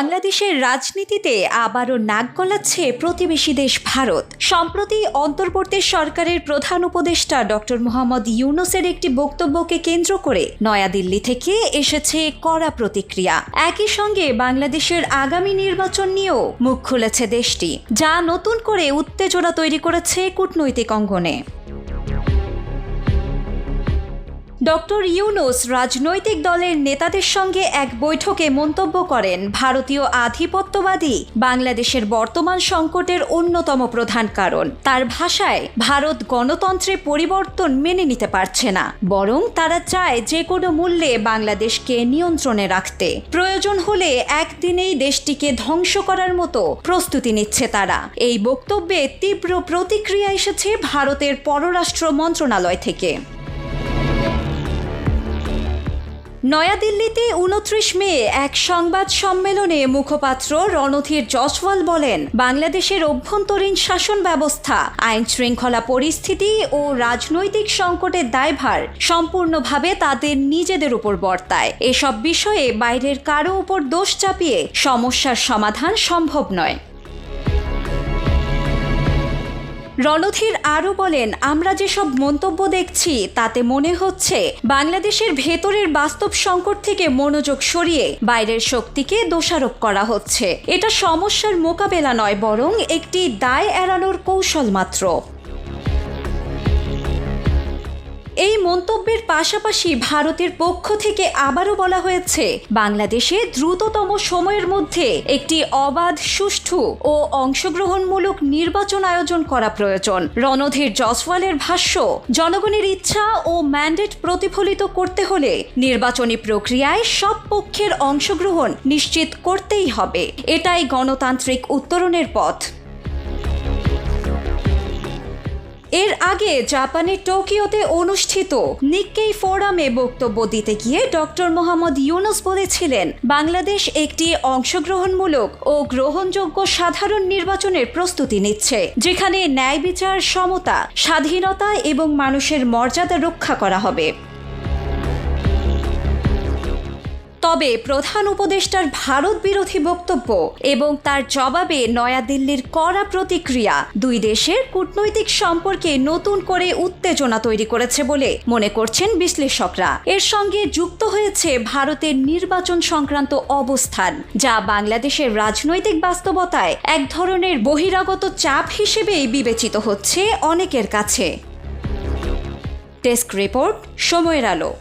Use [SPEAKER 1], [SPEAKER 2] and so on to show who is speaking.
[SPEAKER 1] বাংলাদেশের রাজনীতিতে আবারও নাক গলাচ্ছে প্রতিবেশী দেশ ভারত। সম্প্রতি অন্তর্বর্তী সরকারের প্রধান উপদেষ্টা ডক্টর মোহাম্মদ ইউনূসের একটি বক্তব্যকে কেন্দ্র করে নয়াদিল্লি থেকে এসেছে কড়া প্রতিক্রিয়া। একই সঙ্গে বাংলাদেশের আগামী নির্বাচন নিয়েও মুখ খুলেছে দেশটি, যা নতুন করে উত্তেজনা তৈরি করেছে কূটনৈতিক অঙ্গনে। ডক্টর ইউনূস রাজনৈতিক দলের নেতাদের সঙ্গে এক বৈঠকে মন্তব্য করেন, ভারতীয় আধিপত্যবাদী বাংলাদেশের বর্তমান সংকটের অন্যতম প্রধান কারণ। তার ভাষায়, ভারত গণতন্ত্রে পরিবর্তন মেনে নিতে পারছে না, বরং তারা চায় যে কোনো মূল্যে বাংলাদেশকে নিয়ন্ত্রণে রাখতে। প্রয়োজন হলে একদিনেই দেশটিকে ধ্বংস করার মতো প্রস্তুতি নিচ্ছে তারা। এই বক্তব্যে তীব্র প্রতিক্রিয়া এসেছে ভারতের পররাষ্ট্র মন্ত্রণালয় থেকে। নয়াদিল্লিতে 29 মে এক সংবাদ সম্মেলনে মুখপাত্র রণধীর জয়সওয়াল বলেন, বাংলাদেশের অভ্যন্তরীণ শাসন ব্যবস্থা, আইন শৃঙ্খলা পরিস্থিতি ও রাজনৈতিক সংকটের দায়ভার সম্পূর্ণভাবে তাদের নিজেদের উপর বর্তায়। এসব বিষয়ে বাইরের কারো উপর দোষ চাপিয়ে সমস্যার সমাধান সম্ভব নয়। রণধীর আরও বলেন, আমরা যেসব মন্তব্য দেখছি তাতে মনে হচ্ছে বাংলাদেশের ভেতরের বাস্তব সংকট থেকে মনোযোগ সরিয়ে বাইরের শক্তিকে দোষারোপ করা হচ্ছে। এটা সমস্যার মোকাবেলা নয়, বরং একটি দায় এড়ানোর কৌশল মাত্র। এই মন্তব্যের পাশাপাশি ভারতের পক্ষ থেকে আবারও বলা হয়েছে, বাংলাদেশে দ্রুততম সময়ের মধ্যে একটি অবাধ, সুষ্ঠু ও অংশগ্রহণমূলক নির্বাচন আয়োজন করা প্রয়োজন। রণধীর জয়সওয়ালের ভাষ্য, জনগণের ইচ্ছা ও ম্যান্ডেট প্রতিফলিত করতে হলে নির্বাচনী প্রক্রিয়ায় সব পক্ষের অংশগ্রহণ নিশ্চিত করতেই হবে। এটাই গণতান্ত্রিক উত্তরণের পথ। এর আগে জাপানের টোকিওতে অনুষ্ঠিত নিক্কেই ফোরামে বক্তব্য দিতে গিয়ে ডক্টর মোহাম্মদ ইউনূস বলেছিলেন, বাংলাদেশ একটি অংশগ্রহণমূলক ও গ্রহণযোগ্য সাধারণ নির্বাচনের প্রস্তুতি নিচ্ছে, যেখানে ন্যায় বিচার, সমতা, স্বাধীনতা এবং মানুষের মর্যাদা রক্ষা করা হবে। তবে প্রধান উপদেষ্টার ভারত বিরোধী বক্তব্য এবং তার জবাবে নয়াদিল্লির কড়া প্রতিক্রিয়া দুই দেশের কূটনৈতিক সম্পর্কে নতুন করে উত্তেজনা তৈরি করেছে বলে মনে করছেন বিশ্লেষকরা। এর সঙ্গে যুক্ত হয়েছে ভারতের নির্বাচন সংক্রান্ত অবস্থান, যা বাংলাদেশের রাজনৈতিক বাস্তবতায় এক ধরনের বহিরাগত চাপ হিসেবেই বিবেচিত হচ্ছে অনেকের কাছে। ডেস্ক রিপোর্ট, সময়ের আলো।